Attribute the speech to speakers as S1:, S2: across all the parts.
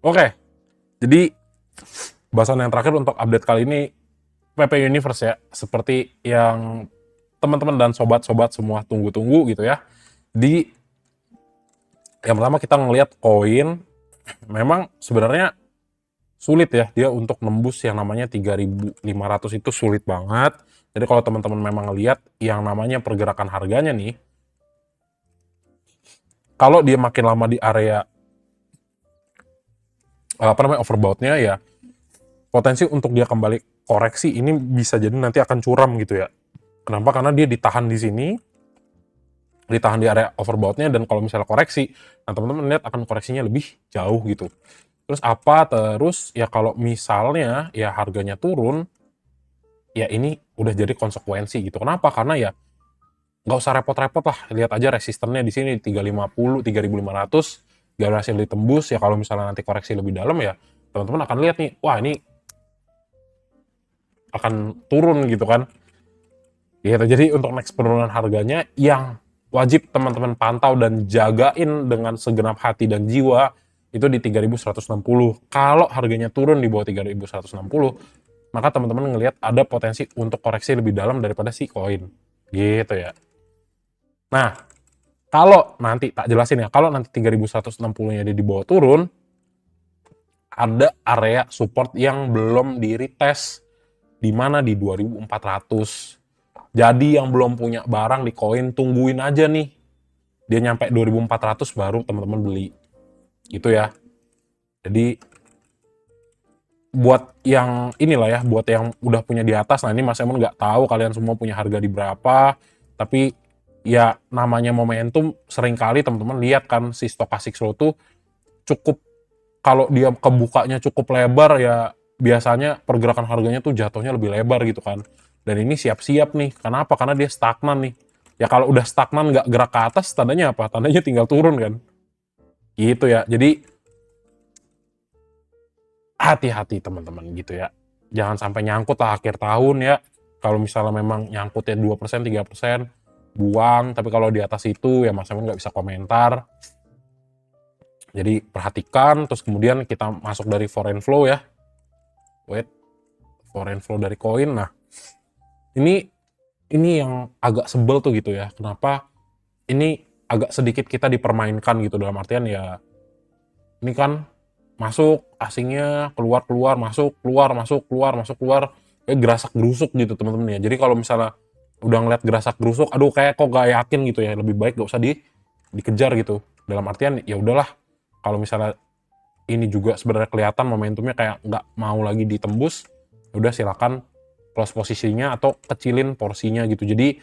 S1: Oke, jadi bahasan yang terakhir untuk update kali ini PP Universe ya, seperti yang teman-teman dan sobat-sobat semua tunggu-tunggu gitu ya. Di yang pertama kita ngelihat koin memang sebenarnya sulit ya dia untuk nembus yang namanya 3.500 itu sulit banget. Jadi kalau teman-teman memang ngelihat yang namanya pergerakan harganya nih, kalau dia makin lama di area overbought-nya ya potensi untuk dia kembali koreksi ini bisa jadi nanti akan curam gitu ya. Kenapa? Karena dia ditahan di sini, ditahan di area overbought-nya, dan kalau misalnya koreksi, nah teman-teman lihat akan koreksinya lebih jauh gitu. Terus apa? Terus ya kalau misalnya ya harganya turun, ya ini udah jadi konsekuensi gitu. Kenapa? Karena ya nggak usah repot-repot lah. Lihat aja resistennya di sini 350, 3.500, gak berhasil ditembus. Ya kalau misalnya nanti koreksi lebih dalam ya teman-teman akan lihat nih, wah ini akan turun gitu kan. Gitu. Jadi untuk next penurunan harganya yang wajib teman-teman pantau dan jagain dengan segenap hati dan jiwa itu di 3.160. Kalau harganya turun di bawah 3.160, maka teman-teman ngelihat ada potensi untuk koreksi lebih dalam daripada si koin. Gitu ya. Nah, kalau nanti tak jelasin ya, kalau nanti 3.160-nya dia dibawa turun, ada area support yang belum di retest di mana di 2.400. Jadi yang belum punya barang di koin tungguin aja nih. Dia nyampe 2.400 baru teman-teman beli. Gitu ya. Jadi buat yang inilah ya, buat yang udah punya di atas, nah ini Mas Emon nggak tahu kalian semua punya harga di berapa, tapi ya namanya momentum seringkali teman-teman lihat kan si stochastic slow tuh cukup, kalau dia kebukanya cukup lebar ya biasanya pergerakan harganya tuh jatuhnya lebih lebar gitu kan. Dan ini siap-siap nih. Kenapa? Karena dia stagnan nih. Ya kalau udah stagnan nggak gerak ke atas, tandanya apa? Tandanya tinggal turun kan. Gitu ya. Jadi hati-hati teman-teman gitu ya. Jangan sampai nyangkut lah akhir tahun ya. Kalau misalnya memang nyangkutnya 2%, 3%, buang. Tapi kalau di atas itu ya Mas Emon nggak bisa komentar. Jadi perhatikan, terus kemudian kita masuk dari foreign flow ya. Wait, foreign flow dari koin. Nah, ini yang agak sebel tuh gitu ya. Kenapa ini agak sedikit kita dipermainkan gitu, dalam artian ya ini kan masuk asingnya, keluar keluar, masuk keluar, masuk keluar, masuk keluar, kayak gerasak gerusuk gitu teman-teman ya. Jadi kalau misalnya udah ngeliat gerasak gerusuk, aduh kayak kok gak yakin gitu ya, lebih baik gak usah dikejar gitu. Dalam artian ya udahlah, kalau misalnya ini juga sebenarnya kelihatan momentumnya kayak nggak mau lagi ditembus, udah silakan close posisinya atau kecilin porsinya gitu. Jadi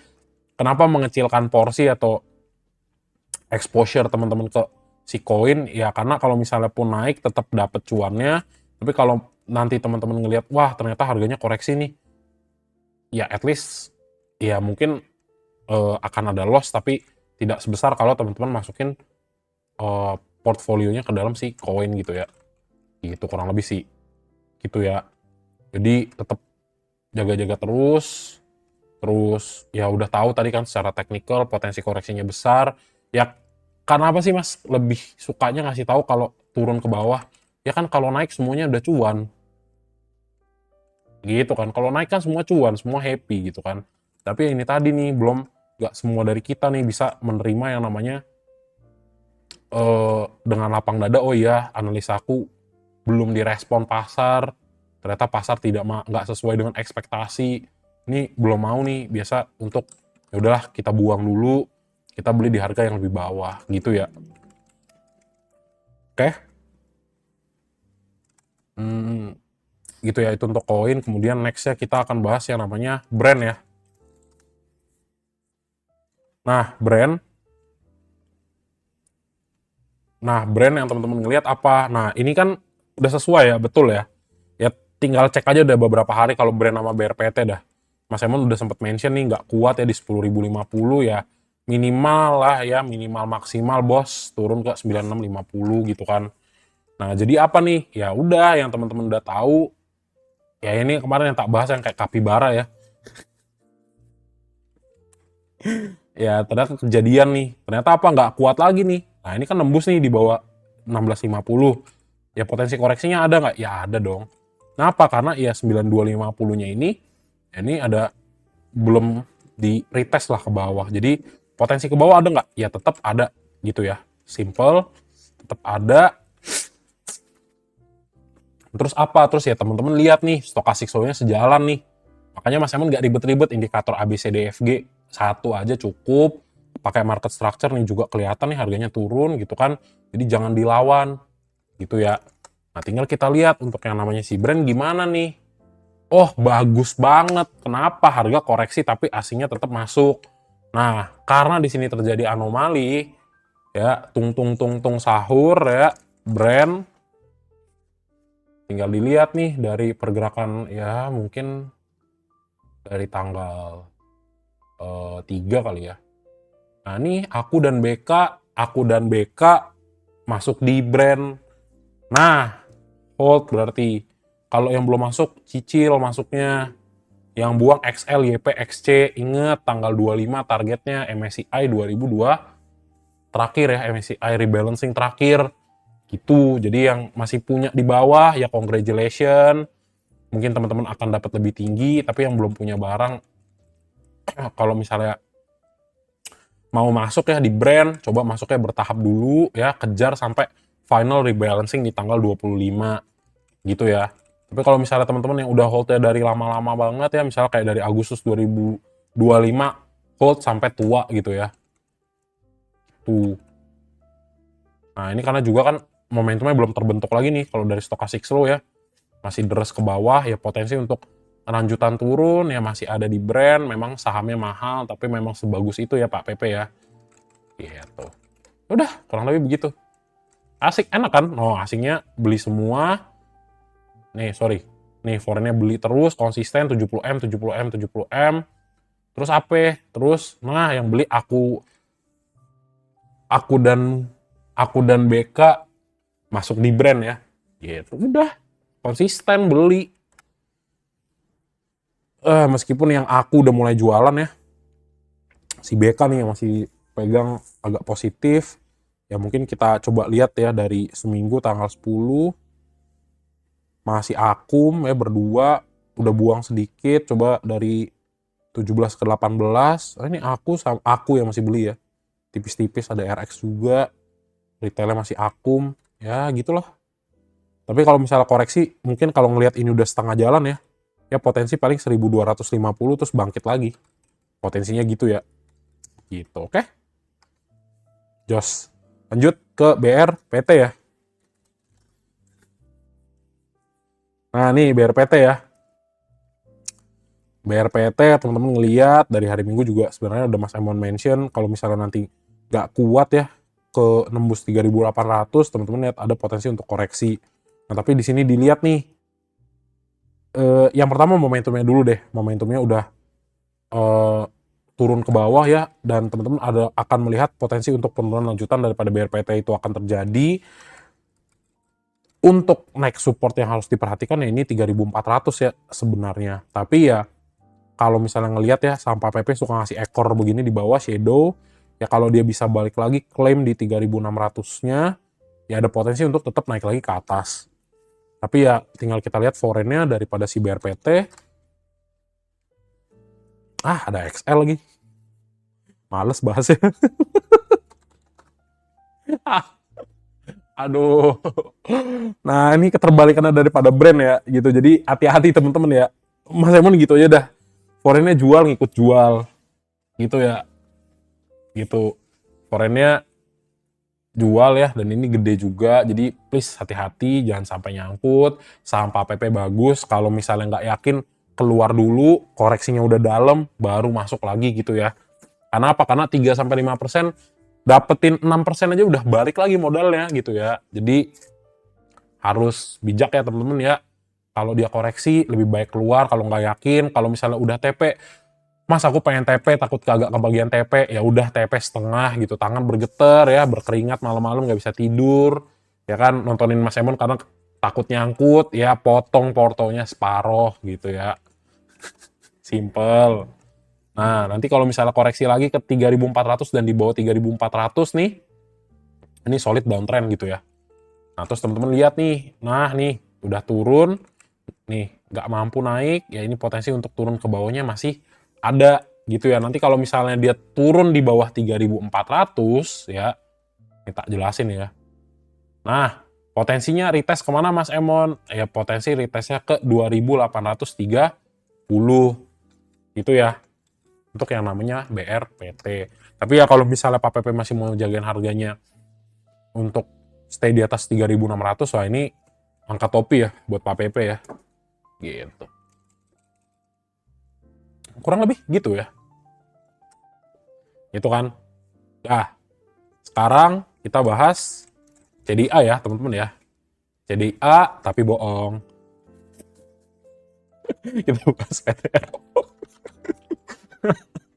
S1: kenapa mengecilkan porsi atau exposure teman-teman ke si koin ya, karena kalau misalnya pun naik tetap dapat cuannya, tapi kalau nanti teman-teman ngelihat wah ternyata harganya koreksi nih, ya at least ya mungkin akan ada loss tapi tidak sebesar kalau teman-teman masukin portfolionya ke dalam si koin gitu ya. Gitu kurang lebih sih. Gitu ya. Jadi tetap jaga-jaga terus. Terus ya udah tahu tadi kan secara teknikal potensi koreksinya besar. Ya karena apa sih Mas lebih sukanya ngasih tahu kalau turun ke bawah? Ya kan kalau naik semuanya udah cuan. Gitu kan. Kalau naik kan semua cuan, semua happy gitu kan. Tapi ini tadi nih belum nggak semua dari kita nih bisa menerima yang namanya dengan lapang dada, oh iya analisaku belum direspon pasar, ternyata pasar nggak sesuai dengan ekspektasi, ini belum mau nih, biasa untuk ya udahlah kita buang dulu, kita beli di harga yang lebih bawah gitu ya. Oke. Hmm, gitu ya, itu untuk koin. Kemudian nextnya kita akan bahas yang namanya brand ya. Nah brand yang teman-teman ngelihat apa, nah ini kan udah sesuai ya, betul ya. Ya tinggal cek aja udah beberapa hari kalau brand sama BRPT dah. Mas Emon udah sempat mention nih nggak kuat ya di 10.050 ya, minimal lah ya, minimal maksimal bos turun ke 9650 gitu kan. Nah jadi apa nih, ya udah yang teman-teman udah tahu ya, ini kemarin yang tak bahas yang kayak kapibara ya. Ya ternyata kejadian nih, ternyata apa nggak kuat lagi nih. Nah ini kan nembus nih di bawah 1650, Ya potensi koreksinya ada nggak? Ya ada dong. Kenapa? Karena ya 9250-nya ini ada belum di retest lah ke bawah. Jadi potensi ke bawah ada nggak? Ya tetap ada gitu ya. Simple, tetap ada. Terus apa? Terus ya teman-teman lihat nih, stochastic flow-nya sejalan nih. Makanya Mas Emon nggak ribet-ribet, indikator ABCDFG satu aja cukup. Pakai market structure nih juga kelihatan nih harganya turun gitu kan. Jadi jangan dilawan gitu ya. Nah tinggal kita lihat untuk yang namanya si brand gimana nih. Oh bagus banget. Kenapa harga koreksi tapi asingnya tetap masuk? Nah karena di sini terjadi anomali ya, tung tung tung tung sahur ya, brand. Tinggal dilihat nih dari pergerakan ya mungkin dari tanggal 3 kali ya. Nah nih aku dan BK masuk di brand. Nah hold berarti. Kalau yang belum masuk cicil masuknya. Yang buang XL, YP, XC, inget tanggal 25 targetnya MSCI 2002 terakhir ya, MSCI rebalancing terakhir gitu. Jadi yang masih punya di bawah ya congratulations, mungkin teman-teman akan dapat lebih tinggi. Tapi yang belum punya barang, kalau misalnya mau masuk ya di brand, coba masuknya bertahap dulu ya, kejar sampai final rebalancing di tanggal 25 gitu ya. Tapi kalau misalnya teman-teman yang udah holdnya dari lama-lama banget ya, misalnya kayak dari Agustus 2025 hold sampai tua gitu ya. Tuh. Nah, ini karena juga kan momentumnya belum terbentuk lagi nih kalau dari stochastic slow ya. Masih deres ke bawah ya, potensi untuk lanjutan turun ya masih ada di brand. Memang sahamnya mahal tapi memang sebagus itu ya Pak PP ya. Gitu. Udah, kurang lebih begitu. Asik, enak kan? Oh, asingnya beli semua. Nih, sorry. Nih, foreignnya beli terus, konsisten 70M, 70M, 70M. Terus apa? Terus, nah yang beli aku dan BK masuk di brand ya. Gitu. Udah, konsisten beli. Meskipun yang aku udah mulai jualan ya. Si BK nih yang masih pegang agak positif. Ya mungkin kita coba lihat ya dari seminggu tanggal 10 masih akum ya berdua, udah buang sedikit, coba dari 17 ke 18. Ini aku yang masih beli ya. Tipis-tipis, ada RX juga. Retailnya masih akum. Ya gitulah. Tapi kalau misalnya koreksi, mungkin kalau ngelihat ini udah setengah jalan ya, ya potensi paling 1250 terus bangkit lagi. Potensinya gitu ya. Gitu, oke? Jos. Lanjut ke BRPT ya. Nah, nih BRPT ya. BRPT teman-teman ngelihat dari hari Minggu juga sebenarnya udah Mas Emon mention kalau misalnya nanti nggak kuat ya ke nembus 3.800, teman-teman lihat ada potensi untuk koreksi. Nah, tapi di sini dilihat nih yang pertama momentumnya dulu deh. Momentumnya udah turun ke bawah ya, dan teman-teman akan melihat potensi untuk penurunan lanjutan daripada BRPT itu akan terjadi. Untuk naik support yang harus diperhatikan ya ini 3.400 ya sebenarnya. Tapi ya kalau misalnya ngelihat ya saham Pak PP suka ngasih ekor begini di bawah shadow, ya kalau dia bisa balik lagi klaim di 3.600-nya, ya ada potensi untuk tetap naik lagi ke atas. Tapi ya tinggal kita lihat foreign-nya daripada si BRPT. Ada XL lagi. Males bahasnya. Aduh. Nah, ini keterbalikannya daripada brand ya gitu. Jadi hati-hati teman-teman ya. Mas Emon gitu aja dah. Foreign-nya jual ngikut jual. Gitu ya. Gitu. Foreign-nya jual ya, dan ini gede juga. Jadi please hati-hati jangan sampai nyangkut. Saham Pak PP bagus. Kalau misalnya nggak yakin, keluar dulu, koreksinya udah dalam, baru masuk lagi gitu ya. Karena apa? Karena 3-5% dapetin 6% aja udah balik lagi modalnya gitu ya. Jadi harus bijak ya temen-temen ya. Kalau dia koreksi lebih baik keluar kalau nggak yakin. Kalau misalnya udah TP, Mas aku pengen TP takut kagak kebagian TP, ya udah TP setengah gitu, tangan bergetar ya, berkeringat malam-malam nggak bisa tidur, ya kan nontonin Mas Emon karena takut nyangkut, ya potong portonya separoh gitu ya, simple. Nah nanti kalau misalnya koreksi lagi ke 3.400 dan di bawah 3.400 nih, ini solid downtrend gitu ya. Nah, terus teman-teman lihat nih, nah nih udah turun, nih nggak mampu naik, ya ini potensi untuk turun ke bawahnya masih ada gitu ya. Nanti kalau misalnya dia turun di bawah 3.400 ya, ini tak jelasin ya. Nah, potensinya retest kemana Mas Emon? Ya potensi retestnya ke 2.830 gitu ya, untuk yang namanya BRPT. Tapi ya kalau misalnya Pak PP masih mau jagain harganya untuk stay di atas 3.600, wah ini angka topi ya buat Pak PP ya. Gitu. Kurang lebih gitu ya. Itu kan. Nah, sekarang kita bahas CDA ya, teman-teman ya. CDA tapi bohong. Kita bahas PTRO.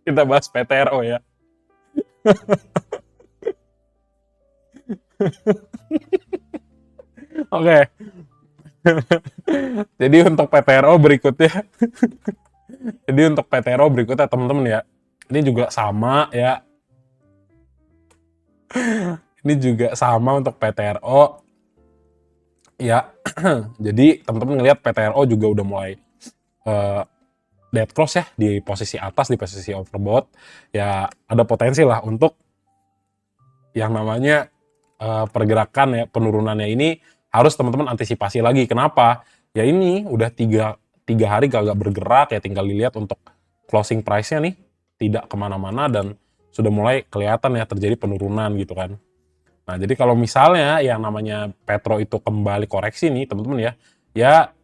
S1: Kita bahas PTRO ya. Oke. Jadi untuk PTRO berikutnya, teman-teman ya. Ini juga sama ya. Ini juga sama untuk PTRO. Ya, jadi teman-teman ngelihat PTRO juga udah mulai dead cross ya di posisi atas, di posisi overbought. Ya ada potensi lah untuk yang namanya pergerakan ya, penurunannya ini harus teman-teman antisipasi lagi. Kenapa? Ya ini udah tiga hari kagak bergerak ya, tinggal dilihat untuk closing price-nya nih tidak kemana-mana dan sudah mulai kelihatan ya terjadi penurunan gitu kan. Nah jadi kalau misalnya yang namanya Petro itu kembali koreksi nih teman-teman ya, ya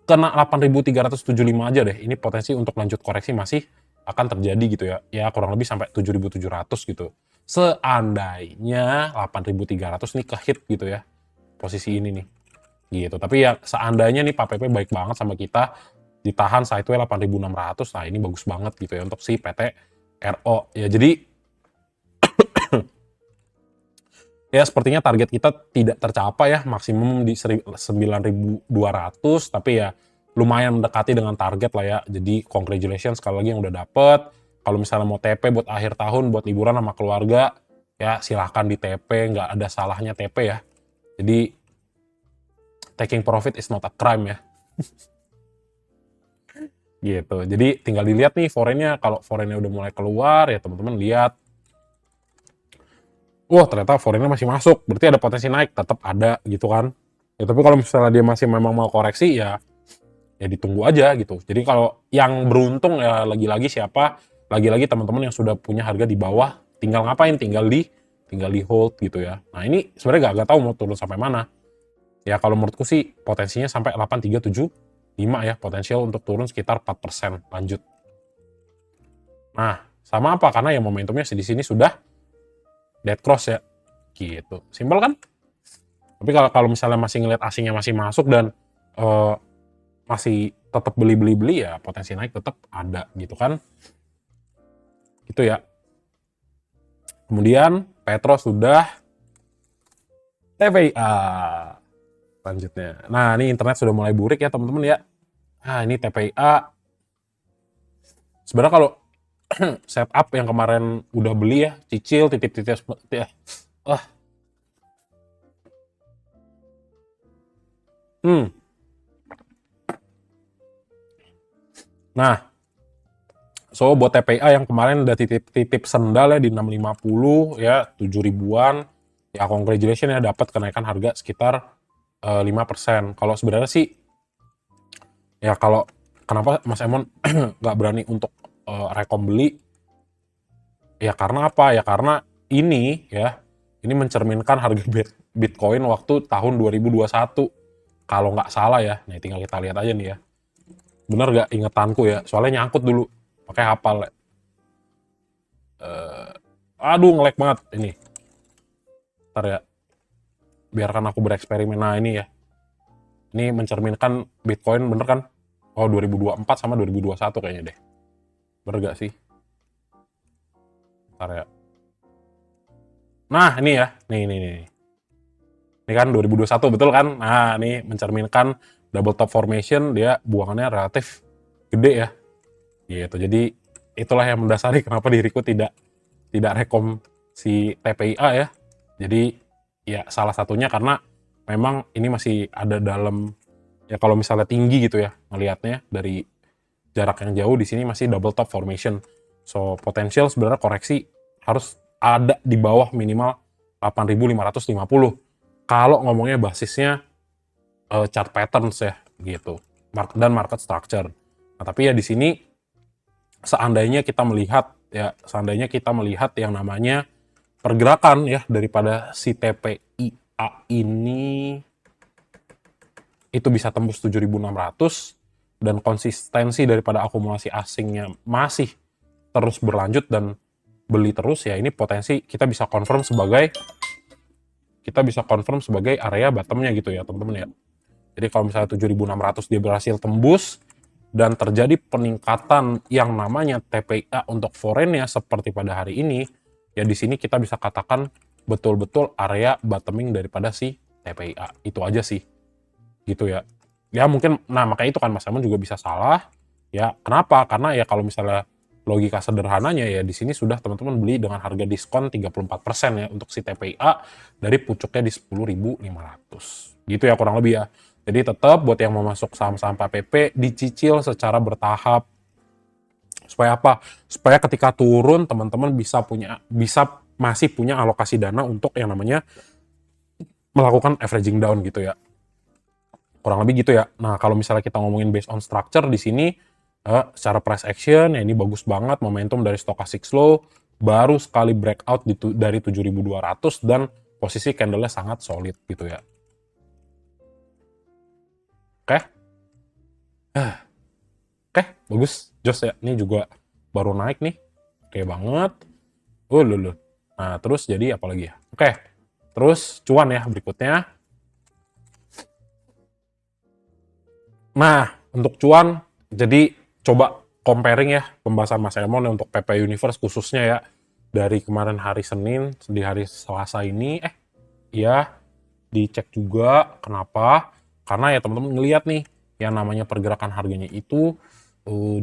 S1: kena 8.375 aja deh. Ini potensi untuk lanjut koreksi masih akan terjadi gitu ya. Ya kurang lebih sampai 7.700 gitu. Seandainya 8.300 nih kehit gitu ya. Posisi ini nih. Gitu. Tapi ya seandainya nih Pak PP baik banget sama kita, ditahan sideway 8.600. Nah, ini bagus banget gitu ya untuk si PT RO. Ya jadi ya sepertinya target kita tidak tercapai ya, maksimum di 9.200, tapi ya lumayan mendekati dengan target lah ya. Jadi congratulations sekali lagi yang udah dapet. Kalau misalnya mau TP buat akhir tahun, buat liburan sama keluarga, ya silahkan di TP, nggak ada salahnya TP ya. Jadi taking profit is not a crime ya. Gitu. Jadi tinggal dilihat nih foreign-nya, kalau foreign-nya udah mulai keluar ya teman-teman lihat. Wah ternyata foreign-nya masih masuk, berarti ada potensi naik, tetap ada gitu kan. Ya tapi kalau misalnya dia masih memang mau koreksi ya ditunggu aja gitu. Jadi kalau yang beruntung ya lagi-lagi siapa? Lagi-lagi teman-teman yang sudah punya harga di bawah, tinggal ngapain? Tinggal di hold gitu ya. Nah ini sebenarnya gak tahu mau turun sampai mana. Ya kalau menurutku sih potensinya sampai 8.375 ya, potensial untuk turun sekitar 4% lanjut. Nah, sama apa? Karena yang momentumnya di sini sudah dead cross ya. Gitu. Simpel kan? Tapi kalau misalnya masih ngeliat asingnya masih masuk dan masih tetap beli ya potensi naik tetap ada gitu kan. Gitu ya. Kemudian Petro sudah TPIA. Selanjutnya. Nah, ini internet sudah mulai burik ya teman-teman ya. Nah, ini TPIA. Sebenarnya kalau setup yang kemarin udah beli ya, cicil titip-titip ya. Nah, so buat TPA yang kemarin udah titip sendal ya di 650 ya 7 ribuan ya congratulations ya dapat kenaikan harga sekitar 5%. Kalau sebenarnya sih ya kalau kenapa Mas Emon nggak berani untuk rekom beli ya karena apa? Ya karena ini ya ini mencerminkan harga Bitcoin waktu tahun 2021 kalau nggak salah ya. Nah, tinggal kita lihat aja nih ya. Bener nggak ingetanku ya? Soalnya nyangkut dulu pakai hafal ya. Aduh nge-lag banget ini. Ntar ya, biarkan aku bereksperimen. Nah ini ya, ini mencerminkan Bitcoin bener kan? Oh 2024 sama 2021 kayaknya deh. Bener gak sih? Ntar ya. Nah ini ya, nih. Ini kan 2021 betul kan? Nah ini mencerminkan double top formation, dia buangannya relatif gede ya. Gitu. Jadi itulah yang mendasari kenapa diriku tidak rekom si TPIA ya. Jadi ya salah satunya karena memang ini masih ada dalam, ya kalau misalnya tinggi gitu ya, ngelihatnya dari jarak yang jauh, di sini masih double top formation. So, potensial sebenarnya koreksi harus ada di bawah minimal 8.550. Kalau ngomongnya basisnya chart patterns ya, gitu. Dan market structure. Nah, tapi ya di sini seandainya kita melihat yang namanya pergerakan ya daripada si TPIA ini itu bisa tembus 7.600 dan konsistensi daripada akumulasi asingnya masih terus berlanjut dan beli terus, ya ini potensi kita bisa confirm sebagai area bottomnya gitu ya teman-teman ya. Jadi kalau misalnya 7.600 dia berhasil tembus dan terjadi peningkatan yang namanya TPIA untuk foreign-nya seperti pada hari ini, ya di sini kita bisa katakan betul-betul area bottoming daripada si TPIA. Itu aja sih. Gitu ya. Ya mungkin, nah makanya itu kan Mas Emon juga bisa salah. Ya kenapa? Karena ya kalau misalnya logika sederhananya ya di sini sudah teman-teman beli dengan harga diskon 34% ya untuk si TPIA dari pucuknya di 10.500. Gitu ya kurang lebih ya. Jadi tetap buat yang mau masuk saham-saham PPP dicicil secara bertahap. Supaya apa? Supaya ketika turun teman-teman bisa masih punya alokasi dana untuk yang namanya melakukan averaging down gitu ya. Kurang lebih gitu ya. Nah, kalau misalnya kita ngomongin based on structure di sini secara price action ya ini bagus banget, momentum dari stochastic slow baru sekali breakout dari 7.200 dan posisi candle-nya sangat solid gitu ya. Oke. Oke, bagus. Jos ya. Ini juga baru naik nih. Oke banget. Luluh. Nah, terus jadi apa lagi ya? Oke. Terus cuan ya berikutnya. Nah, untuk cuan, jadi coba comparing ya pembahasan Mas Emon ya untuk PP Universe khususnya ya. Dari kemarin hari Senin, di hari Selasa ini, ya dicek juga. Kenapa? Karena ya teman-teman ngelihat nih, yang namanya pergerakan harganya itu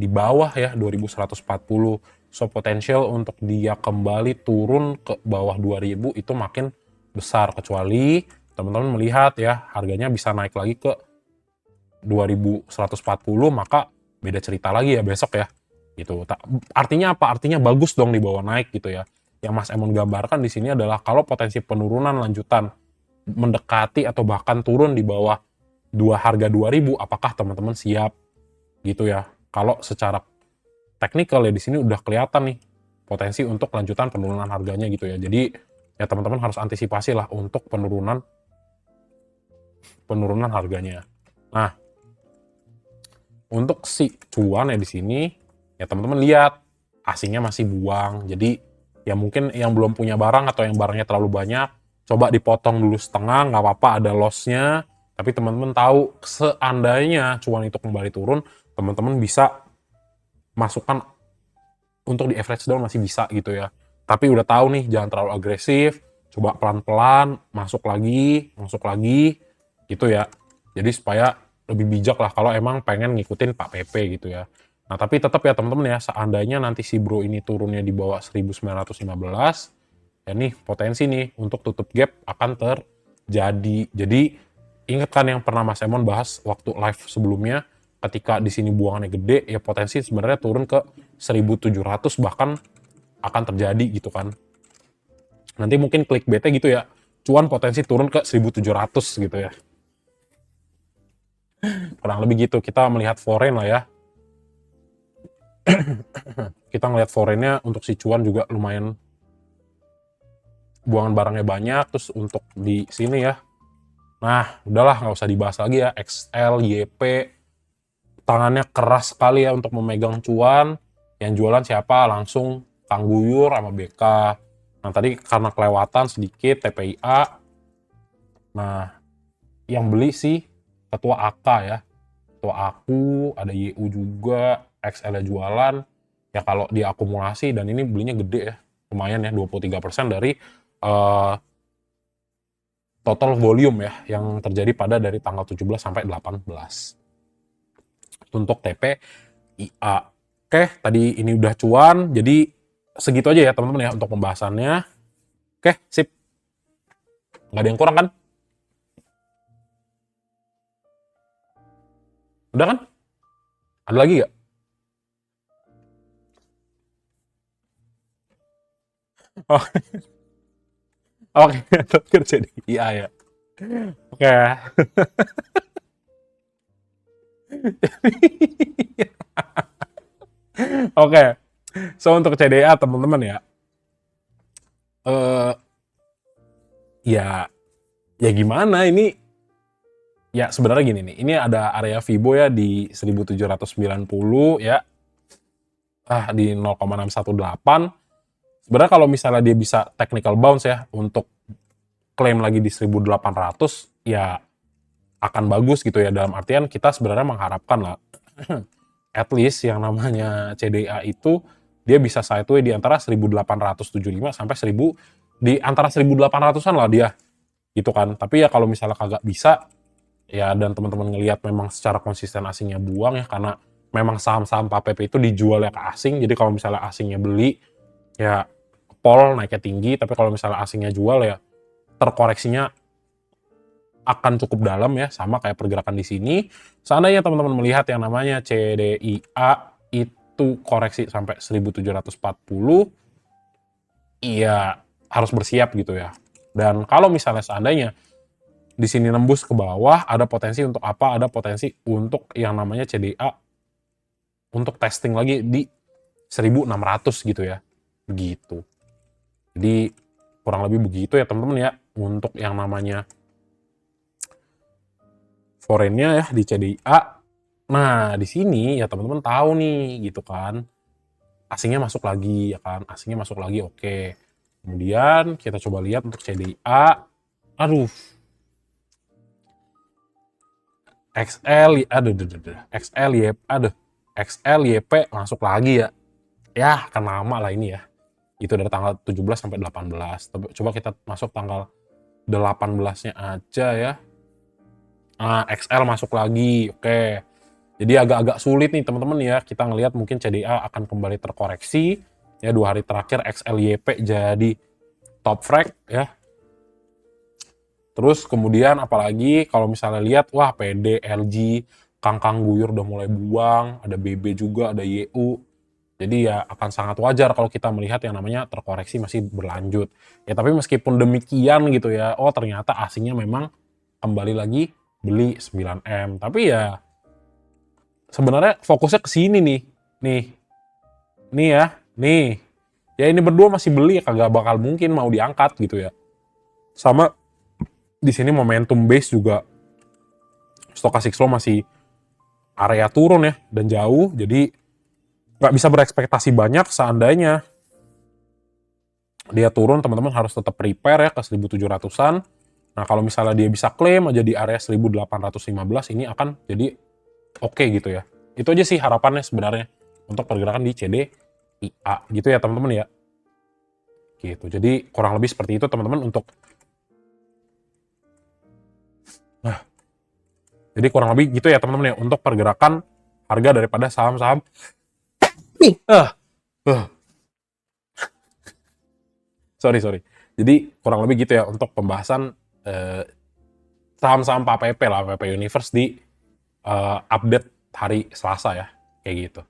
S1: di bawah ya 2140. So potensial untuk dia kembali turun ke bawah 2000 itu makin besar, kecuali teman-teman melihat ya harganya bisa naik lagi ke 2140, maka beda cerita lagi ya besok ya. Gitu. Artinya apa? Artinya bagus dong dibawa naik gitu ya. Yang Mas Emon gambarkan di sini adalah kalau potensi penurunan lanjutan mendekati atau bahkan turun di bawah harga 2000, apakah teman-teman siap gitu ya. Kalau secara teknikal ya di sini udah kelihatan nih potensi untuk lanjutan penurunan harganya gitu ya. Jadi ya teman-teman harus antisipasi lah untuk penurunan harganya. Nah, untuk si cuan ya di sini ya teman-teman lihat asingnya masih buang. Jadi ya mungkin yang belum punya barang atau yang barangnya terlalu banyak, coba dipotong dulu setengah, nggak apa-apa ada loss-nya. Tapi teman-teman tahu seandainya cuan itu kembali turun, teman-teman bisa masukkan untuk di average down masih bisa gitu ya. Tapi udah tahu nih jangan terlalu agresif, coba pelan-pelan masuk lagi gitu ya. Jadi supaya lebih bijak lah kalau emang pengen ngikutin Pak PP gitu ya. Nah, tapi tetap ya teman-teman ya, seandainya nanti si bro ini turunnya di bawah 1915, ya nih potensi nih untuk tutup gap akan terjadi. Jadi ingat kan yang pernah Mas Emon bahas waktu live sebelumnya, ketika di sini buangannya gede, ya potensi sebenarnya turun ke 1700 bahkan akan terjadi gitu kan. Nanti mungkin clickbait-nya gitu ya, cuan potensi turun ke 1700 gitu ya. Kurang lebih gitu, kita melihat foreign lah ya. Kita ngelihat foreign-nya untuk si cuan juga lumayan buangan barangnya banyak, terus untuk di sini ya. Nah, udahlah nggak usah dibahas lagi ya, XL, YP, tangannya keras sekali ya untuk memegang cuan. Yang jualan siapa? Langsung Kang Guyur sama BK. Nah, tadi karena kelewatan sedikit TPIA. Nah, yang beli sih ketua AK ya. Ketua aku, ada YU juga, XL jualan. Ya kalau dia akumulasi dan ini belinya gede ya. Lumayan ya, 23% dari total volume ya yang terjadi pada dari tanggal 17 sampai 18. Untuk TPIA. Oke, tadi ini udah cuan, jadi segitu aja ya teman-teman ya untuk pembahasannya. Oke, sip. Nggak ada yang kurang kan? Udah kan? Ada lagi nggak? Oh, oke, terakhir jadi iya ya. Oke. Oke. So untuk CDA teman-teman ya, eh ya ya gimana ini, ya sebenarnya gini nih, ini ada area Fibo ya di 1790 ya, di 0,618. Sebenarnya kalau misalnya dia bisa technical bounce ya untuk klaim lagi di 1800, ya akan bagus gitu ya, dalam artian kita sebenarnya mengharapkan lah at least yang namanya CDA itu dia bisa sideway di antara 1875 sampai 1000, di antara 1800-an lah dia gitu kan. Tapi ya kalau misalnya kagak bisa ya, dan teman-teman ngelihat memang secara konsisten asingnya buang ya, karena memang saham-saham PAPP itu dijual ya ke asing. Jadi kalau misalnya asingnya beli ya pol naiknya tinggi, tapi kalau misalnya asingnya jual ya terkoreksinya akan cukup dalam ya, sama kayak pergerakan di sini. Seandainya teman-teman melihat yang namanya CDIA itu koreksi sampai 1740, iya harus bersiap gitu ya. Dan kalau misalnya seandainya di sini nembus ke bawah, ada potensi untuk apa? Ada potensi untuk yang namanya CDA untuk testing lagi di 1600 gitu ya. Begitu. Jadi kurang lebih begitu ya teman-teman ya untuk yang namanya foreign-nya ya di CDA. Nah, di sini ya teman-teman tahu nih gitu kan. Asingnya masuk lagi ya kan. Asingnya masuk lagi, oke. Kemudian kita coba lihat untuk CDA. Aduh, XL, XL, YP masuk lagi ya. Ya, kan lama lah ini ya. Itu dari tanggal 17 sampai 18. Coba kita masuk tanggal 18-nya aja ya. Nah, XL masuk lagi, oke. Jadi agak-agak sulit nih teman-teman ya. Kita ngelihat mungkin CDA akan kembali terkoreksi. Ya, 2 hari terakhir XLYP jadi top frag ya. Terus kemudian apalagi kalau misalnya lihat, wah PD, LG, Kangkang Guyur udah mulai buang, ada BB juga, ada YU. Jadi ya akan sangat wajar kalau kita melihat yang namanya terkoreksi masih berlanjut. Ya tapi meskipun demikian gitu ya, oh ternyata asingnya memang kembali lagi beli 9M. Tapi ya sebenarnya fokusnya ke sini nih. Nih. Nih ya. Nih. Ya ini berdua masih beli, kagak bakal mungkin mau diangkat gitu ya. Sama di sini momentum base juga stochastic slow masih area turun ya dan jauh, jadi nggak bisa berekspektasi banyak. Seandainya dia turun, teman-teman harus tetap prepare ya ke 1700-an. Nah kalau misalnya dia bisa klaim aja di area 1815, ini akan jadi oke gitu ya. Itu aja sih harapannya sebenarnya untuk pergerakan di CDIA gitu ya teman-teman ya. Gitu. Jadi kurang lebih seperti itu teman-teman untuk jadi kurang lebih gitu ya teman-teman ya untuk pergerakan harga daripada saham-saham. Sorry. Jadi kurang lebih gitu ya untuk pembahasan eh, saham-saham PAPP lah, PAPP Universe di update hari Selasa ya, kayak gitu.